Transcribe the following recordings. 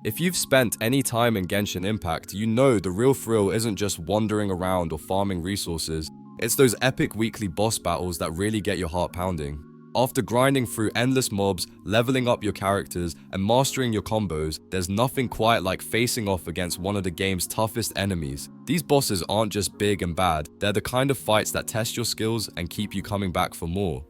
If you've spent any time in Genshin Impact, you know the real thrill isn't just wandering around or farming resources, it's those epic weekly boss battles that really get your heart pounding. After grinding through endless mobs, leveling up your characters, and mastering your combos, there's nothing quite like facing off against one of the game's toughest enemies. These bosses aren't just big and bad, they're the kind of fights that test your skills and keep you coming back for more.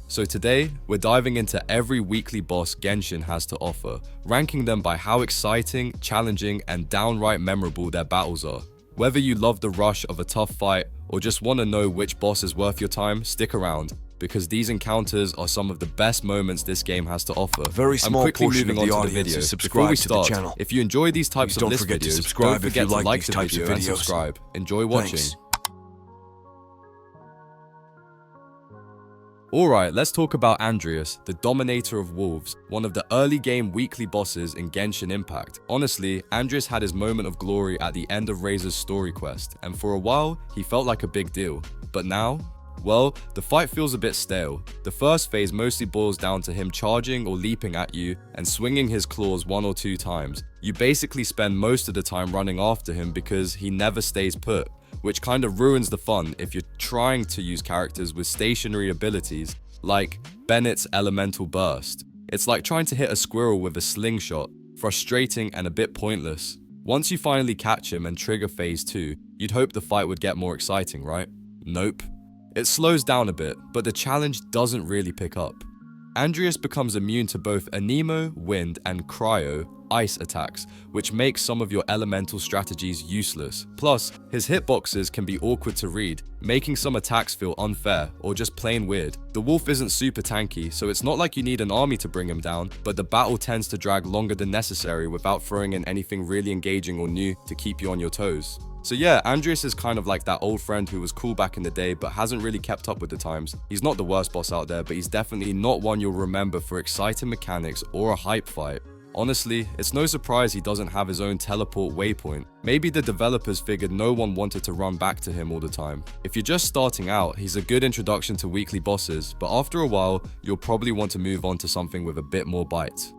So today, we're diving into every weekly boss Genshin has to offer, ranking them by how exciting, challenging, and downright memorable their battles are. Whether you love the rush of a tough fight or just want to know which boss is worth your time, stick around, because these encounters are some of the best moments this game has to offer. A very small I'm quickly portion moving of the on to the audience video. is Before we subscribed to the start, channel. if you enjoy these types Please of don't list forget to videos, subscribe don't if forget you to like like these the types of video and videos. subscribe. Enjoy watching. Thanks. Alright, let's talk about Andreas, the Dominator of Wolves, one of the early game weekly bosses in Genshin Impact. Honestly, Andreas had his moment of glory at the end of Razor's story quest, and for a while, he felt like a big deal. But now? Well, the fight feels a bit stale. The first phase mostly boils down to him charging or leaping at you and swinging his claws 1 or 2 times. You basically spend most of the time running after him because he never stays put, which kind of ruins the fun if you're trying to use characters with stationary abilities like Bennett's Elemental Burst. It's like trying to hit a squirrel with a slingshot, frustrating and a bit pointless. Once you finally catch him and trigger phase 2, you'd hope the fight would get more exciting, right? Nope. It slows down a bit, but the challenge doesn't really pick up. Andreas becomes immune to both Anemo, Wind, and Cryo, Ice attacks, which makes some of your elemental strategies useless. Plus, his hitboxes can be awkward to read, making some attacks feel unfair or just plain weird. The wolf isn't super tanky, so it's not like you need an army to bring him down, but the battle tends to drag longer than necessary without throwing in anything really engaging or new to keep you on your toes. So yeah, Andreas is kind of like that old friend who was cool back in the day but hasn't really kept up with the times. He's not the worst boss out there, but he's definitely not one you'll remember for exciting mechanics or a hype fight. Honestly, it's no surprise he doesn't have his own teleport waypoint. Maybe the developers figured no one wanted to run back to him all the time. If you're just starting out, he's a good introduction to weekly bosses, but after a while, you'll probably want to move on to something with a bit more bite.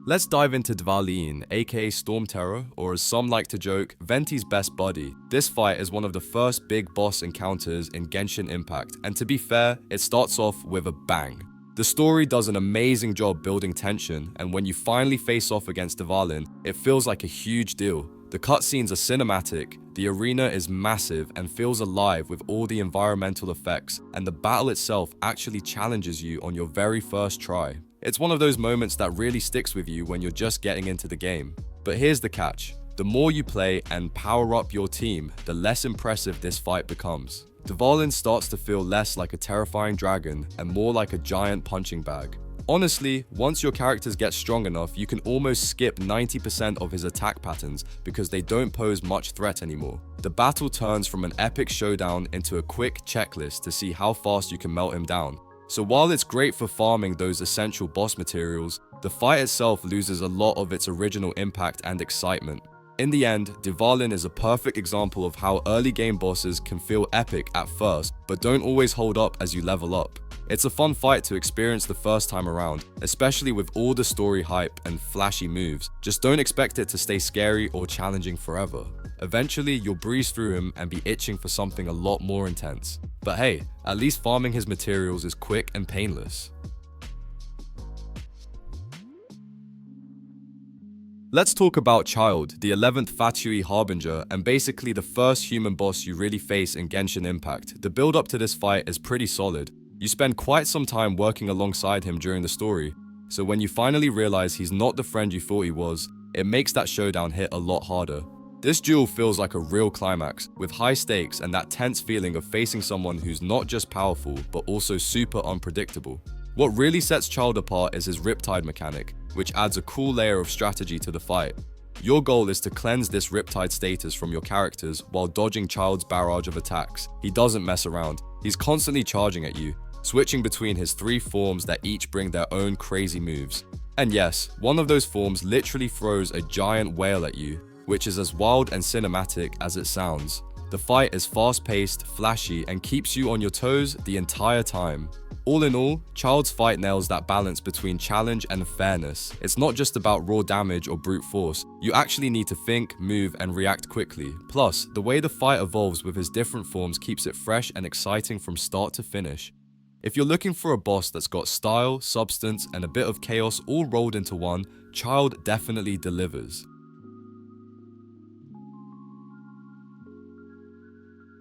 Let's dive into Dvalin, aka Storm Terror, or as some like to joke, Venti's best buddy. This fight is one of the first big boss encounters in Genshin Impact, and to be fair, it starts off with a bang. The story does an amazing job building tension, and when you finally face off against Dvalin, it feels like a huge deal. The cutscenes are cinematic, the arena is massive and feels alive with all the environmental effects, and the battle itself actually challenges you on your very first try. It's one of those moments that really sticks with you when you're just getting into the game. But here's the catch. The more you play and power up your team, the less impressive this fight becomes. Dvalin starts to feel less like a terrifying dragon and more like a giant punching bag. Honestly, once your characters get strong enough, you can almost skip 90% of his attack patterns because they don't pose much threat anymore. The battle turns from an epic showdown into a quick checklist to see how fast you can melt him down. So while it's great for farming those essential boss materials, the fight itself loses a lot of its original impact and excitement. In the end, Dvalin is a perfect example of how early game bosses can feel epic at first, but don't always hold up as you level up. It's a fun fight to experience the first time around, especially with all the story hype and flashy moves. Just don't expect it to stay scary or challenging forever. Eventually, you'll breeze through him and be itching for something a lot more intense. But hey, at least farming his materials is quick and painless. Let's talk about Child, the 11th Fatui Harbinger, and basically the first human boss you really face in Genshin Impact. The build up to this fight is pretty solid. You spend quite some time working alongside him during the story, so when you finally realize he's not the friend you thought he was, it makes that showdown hit a lot harder. This duel feels like a real climax, with high stakes and that tense feeling of facing someone who's not just powerful, but also super unpredictable. What really sets Child apart is his Riptide mechanic, which adds a cool layer of strategy to the fight. Your goal is to cleanse this Riptide status from your characters while dodging Child's barrage of attacks. He doesn't mess around, he's constantly charging at you, switching between his 3 forms that each bring their own crazy moves. And yes, one of those forms literally throws a giant whale at you, which is as wild and cinematic as it sounds. The fight is fast-paced, flashy, and keeps you on your toes the entire time. All in all, Child's fight nails that balance between challenge and fairness. It's not just about raw damage or brute force, you actually need to think, move, and react quickly. Plus, the way the fight evolves with his different forms keeps it fresh and exciting from start to finish. If you're looking for a boss that's got style, substance, and a bit of chaos all rolled into one, Child definitely delivers.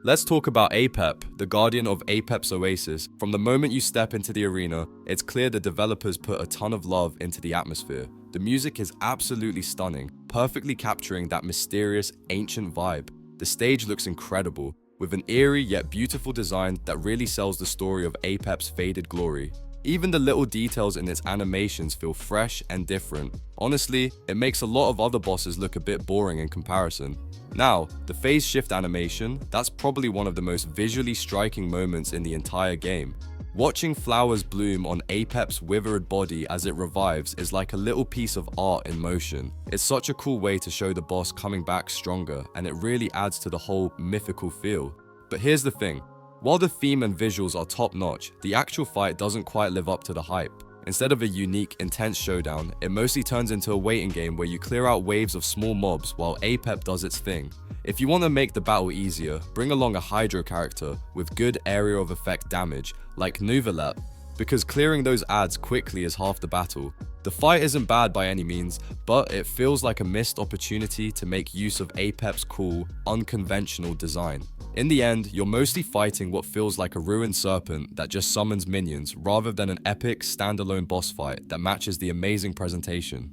Let's talk about Apep, the guardian of Apep's Oasis. From the moment you step into the arena, it's clear the developers put a ton of love into the atmosphere. The music is absolutely stunning, perfectly capturing that mysterious, ancient vibe. The stage looks incredible, with an eerie yet beautiful design that really sells the story of Apep's faded glory. Even the little details in its animations feel fresh and different. Honestly, it makes a lot of other bosses look a bit boring in comparison. Now, the phase shift animation, that's probably one of the most visually striking moments in the entire game. Watching flowers bloom on Apep's withered body as it revives is like a little piece of art in motion. It's such a cool way to show the boss coming back stronger, and it really adds to the whole mythical feel. But here's the thing, while the theme and visuals are top notch, the actual fight doesn't quite live up to the hype. Instead of a unique, intense showdown, it mostly turns into a waiting game where you clear out waves of small mobs while Apep does its thing. If you want to make the battle easier, bring along a Hydro character with good area of effect damage, like Nuvalet, because clearing those adds quickly is half the battle. The fight isn't bad by any means, but it feels like a missed opportunity to make use of Apep's cool, unconventional design. In the end, you're mostly fighting what feels like a ruined serpent that just summons minions rather than an epic, standalone boss fight that matches the amazing presentation.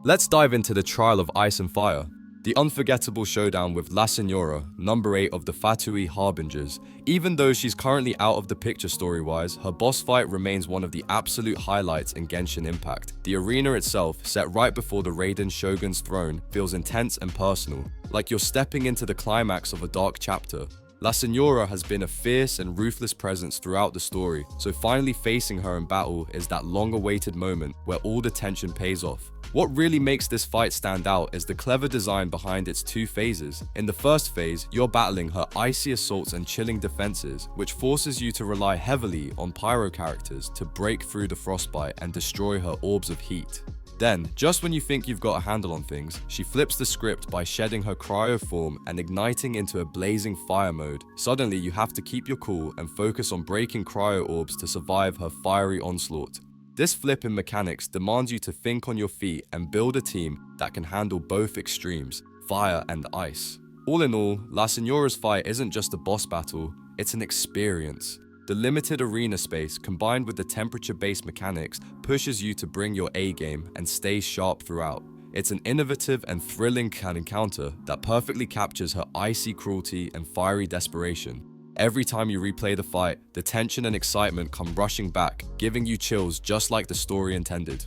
Let's dive into the Trial of Ice and Fire. The unforgettable showdown with La Senora, number 8 of the Fatui Harbingers. Even though she's currently out of the picture story-wise, her boss fight remains one of the absolute highlights in Genshin Impact. The arena itself, set right before the Raiden Shogun's throne, feels intense and personal, like you're stepping into the climax of a dark chapter. La Senora has been a fierce and ruthless presence throughout the story, so finally facing her in battle is that long-awaited moment where all the tension pays off. What really makes this fight stand out is the clever design behind its two phases. In the first phase, you're battling her icy assaults and chilling defenses, which forces you to rely heavily on pyro characters to break through the frostbite and destroy her orbs of heat. Then, just when you think you've got a handle on things, she flips the script by shedding her cryo form and igniting into a blazing fire mode. Suddenly, you have to keep your cool and focus on breaking cryo orbs to survive her fiery onslaught. This flip in mechanics demands you to think on your feet and build a team that can handle both extremes, fire and ice. All in all, La Senora's fight isn't just a boss battle, it's an experience. The limited arena space combined with the temperature-based mechanics pushes you to bring your A game and stay sharp throughout. It's an innovative and thrilling encounter that perfectly captures her icy cruelty and fiery desperation. Every time you replay the fight, the tension and excitement come rushing back, giving you chills just like the story intended.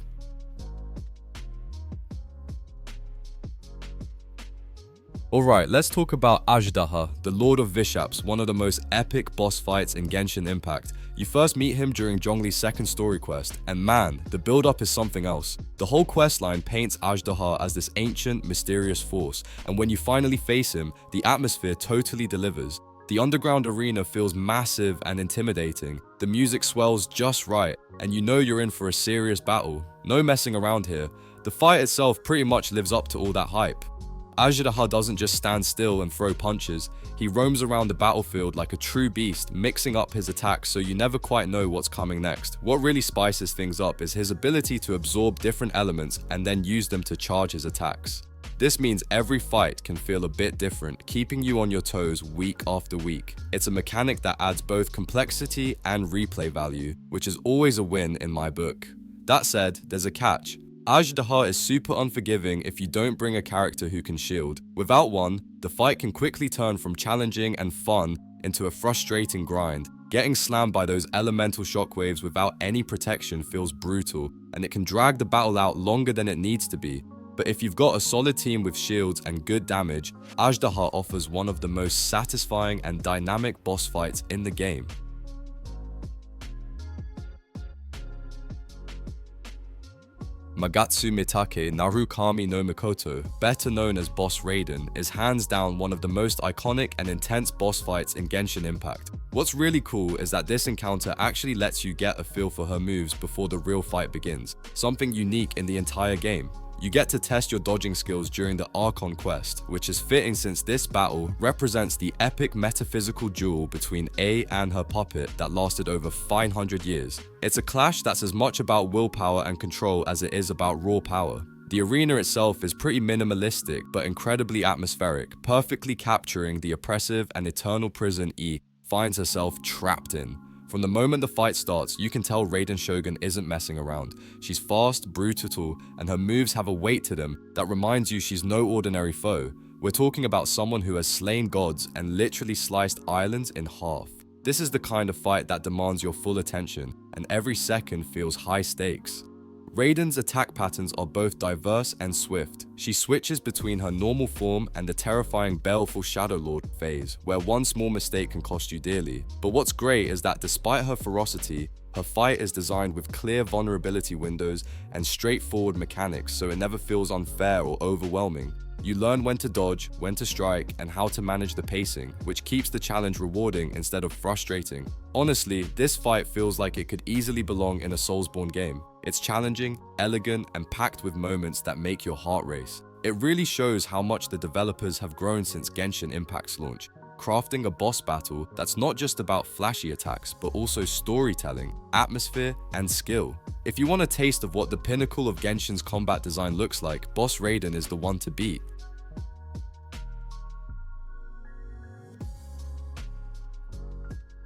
Alright, let's talk about Ajdaha, the Lord of Vishaps, one of the most epic boss fights in Genshin Impact. You first meet him during Zhongli's second story quest, and man, the build-up is something else. The whole questline paints Ajdaha as this ancient, mysterious force, and when you finally face him, the atmosphere totally delivers. The underground arena feels massive and intimidating, the music swells just right, and you know you're in for a serious battle. No messing around here. The fight itself pretty much lives up to all that hype. Ajdaha doesn't just stand still and throw punches, he roams around the battlefield like a true beast, mixing up his attacks so you never quite know what's coming next. What really spices things up is his ability to absorb different elements and then use them to charge his attacks. This means every fight can feel a bit different, keeping you on your toes week after week. It's a mechanic that adds both complexity and replay value, which is always a win in my book. That said, there's a catch. Ajdaha is super unforgiving if you don't bring a character who can shield. Without one, the fight can quickly turn from challenging and fun into a frustrating grind. Getting slammed by those elemental shockwaves without any protection feels brutal, and it can drag the battle out longer than it needs to be. But if you've got a solid team with shields and good damage, Ajdaha offers one of the most satisfying and dynamic boss fights in the game. Magatsu Mitake Narukami no Mikoto, better known as Boss Raiden, is hands down one of the most iconic and intense boss fights in Genshin Impact. What's really cool is that this encounter actually lets you get a feel for her moves before the real fight begins, something unique in the entire game. You get to test your dodging skills during the Archon quest, which is fitting since this battle represents the epic metaphysical duel between A and her puppet that lasted over 500 years. It's a clash that's as much about willpower and control as it is about raw power. The arena itself is pretty minimalistic but incredibly atmospheric, perfectly capturing the oppressive and eternal prison E finds herself trapped in. From the moment the fight starts, you can tell Raiden Shogun isn't messing around. She's fast, brutal, and her moves have a weight to them that reminds you she's no ordinary foe. We're talking about someone who has slain gods and literally sliced islands in half. This is the kind of fight that demands your full attention, and every second feels high stakes. Raiden's attack patterns are both diverse and swift. She switches between her normal form and the terrifying baleful Shadow Lord phase, where one small mistake can cost you dearly. But what's great is that despite her ferocity, her fight is designed with clear vulnerability windows and straightforward mechanics, so it never feels unfair or overwhelming. You learn when to dodge, when to strike, and how to manage the pacing, which keeps the challenge rewarding instead of frustrating. Honestly, this fight feels like it could easily belong in a Soulsborne game. It's challenging, elegant, and packed with moments that make your heart race. It really shows how much the developers have grown since Genshin Impact's launch, crafting a boss battle that's not just about flashy attacks, but also storytelling, atmosphere, and skill. If you want a taste of what the pinnacle of Genshin's combat design looks like, Boss Raiden is the one to beat.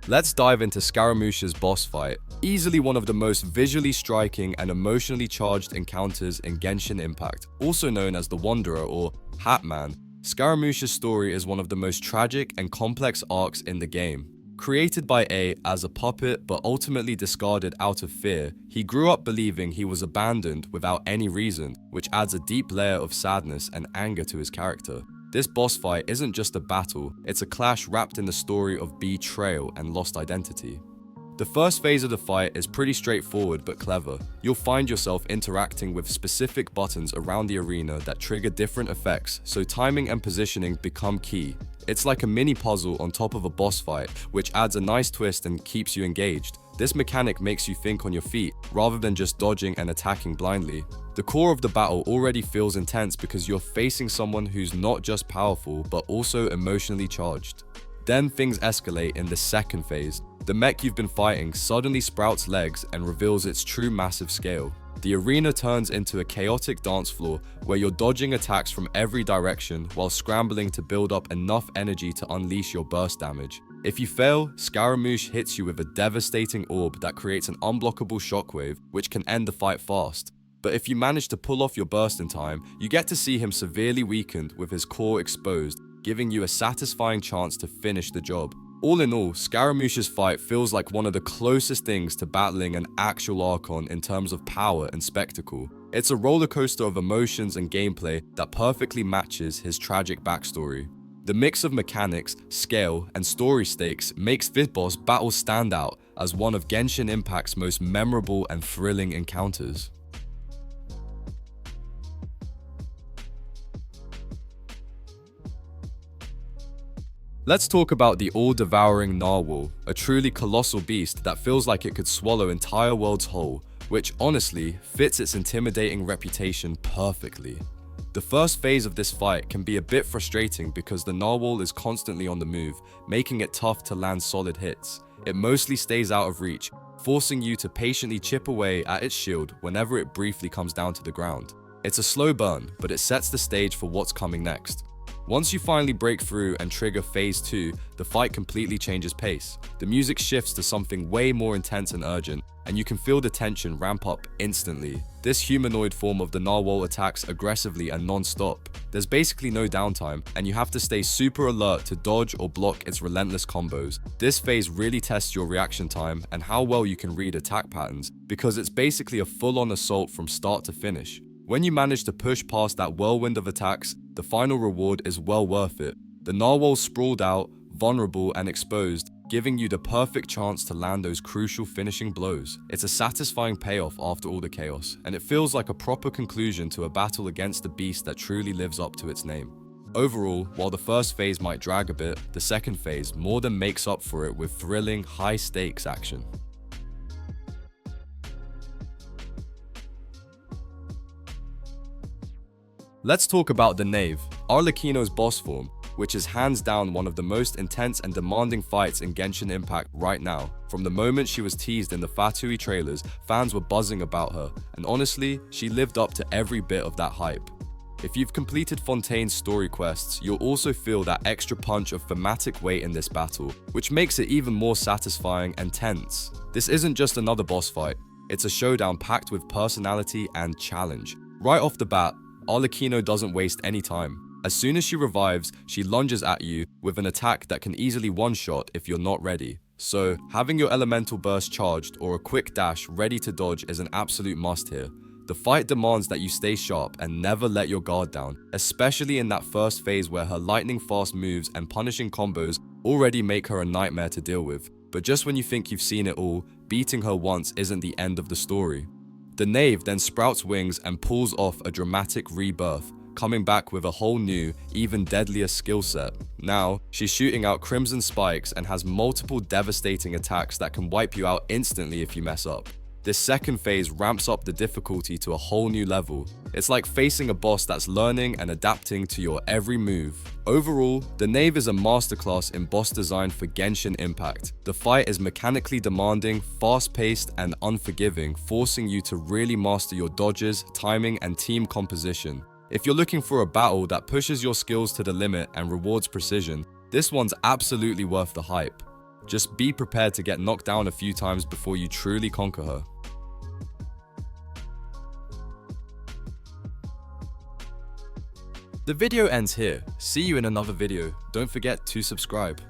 Let's dive into Scaramouche's boss fight, easily one of the most visually striking and emotionally charged encounters in Genshin Impact. Also known as the Wanderer or Hat Man, Scaramouche's story is one of the most tragic and complex arcs in the game. Created by A as a puppet but ultimately discarded out of fear, he grew up believing he was abandoned without any reason, which adds a deep layer of sadness and anger to his character. This boss fight isn't just a battle, it's a clash wrapped in the story of betrayal and lost identity. The first phase of the fight is pretty straightforward but clever. You'll find yourself interacting with specific buttons around the arena that trigger different effects, so timing and positioning become key. It's like a mini puzzle on top of a boss fight, which adds a nice twist and keeps you engaged. This mechanic makes you think on your feet, rather than just dodging and attacking blindly. The core of the battle already feels intense because you're facing someone who's not just powerful, but also emotionally charged. Then things escalate in the second phase. The mech you've been fighting suddenly sprouts legs and reveals its true massive scale. The arena turns into a chaotic dance floor where you're dodging attacks from every direction while scrambling to build up enough energy to unleash your burst damage. If you fail, Scaramouche hits you with a devastating orb that creates an unblockable shockwave, which can end the fight fast. But if you manage to pull off your burst in time, you get to see him severely weakened with his core exposed, giving you a satisfying chance to finish the job. All in all, Scaramouche's fight feels like one of the closest things to battling an actual Archon in terms of power and spectacle. It's a rollercoaster of emotions and gameplay that perfectly matches his tragic backstory. The mix of mechanics, scale, and story stakes makes this boss battle stand out as one of Genshin Impact's most memorable and thrilling encounters. Let's talk about the all-devouring narwhal, a truly colossal beast that feels like it could swallow entire worlds whole, which honestly fits its intimidating reputation perfectly. The first phase of this fight can be a bit frustrating because the narwhal is constantly on the move, making it tough to land solid hits. It mostly stays out of reach, forcing you to patiently chip away at its shield whenever it briefly comes down to the ground. It's a slow burn, but it sets the stage for what's coming next. Once you finally break through and trigger phase 2, the fight completely changes pace. The music shifts to something way more intense and urgent, and you can feel the tension ramp up instantly. This humanoid form of the narwhal attacks aggressively and non-stop. There's basically no downtime, and you have to stay super alert to dodge or block its relentless combos. This phase really tests your reaction time and how well you can read attack patterns, because it's basically a full-on assault from start to finish. When you manage to push past that whirlwind of attacks, the final reward is well worth it. The narwhal sprawled out, vulnerable and exposed, giving you the perfect chance to land those crucial finishing blows. It's a satisfying payoff after all the chaos, and it feels like a proper conclusion to a battle against the beast that truly lives up to its name. Overall, while the first phase might drag a bit, the second phase more than makes up for it with thrilling, high-stakes action. Let's talk about the Knave, Arlecchino's boss form, which is hands down one of the most intense and demanding fights in Genshin Impact right now. From the moment she was teased in the Fatui trailers, fans were buzzing about her, and honestly, she lived up to every bit of that hype. If you've completed Fontaine's story quests, you'll also feel that extra punch of thematic weight in this battle, which makes it even more satisfying and tense. This isn't just another boss fight, it's a showdown packed with personality and challenge. Right off the bat, Arlecchino doesn't waste any time. As soon as she revives, she lunges at you with an attack that can easily one-shot if you're not ready. So, having your elemental burst charged or a quick dash ready to dodge is an absolute must here. The fight demands that you stay sharp and never let your guard down, especially in that first phase where her lightning-fast moves and punishing combos already make her a nightmare to deal with. But just when you think you've seen it all, beating her once isn't the end of the story. The Knave then sprouts wings and pulls off a dramatic rebirth, coming back with a whole new, even deadlier skill set. Now, she's shooting out crimson spikes and has multiple devastating attacks that can wipe you out instantly if you mess up. This second phase ramps up the difficulty to a whole new level. It's like facing a boss that's learning and adapting to your every move. Overall, the Knave is a masterclass in boss design for Genshin Impact. The fight is mechanically demanding, fast-paced, and unforgiving, forcing you to really master your dodges, timing, and team composition. If you're looking for a battle that pushes your skills to the limit and rewards precision, this one's absolutely worth the hype. Just be prepared to get knocked down a few times before you truly conquer her. The video ends here. See you in another video. Don't forget to subscribe.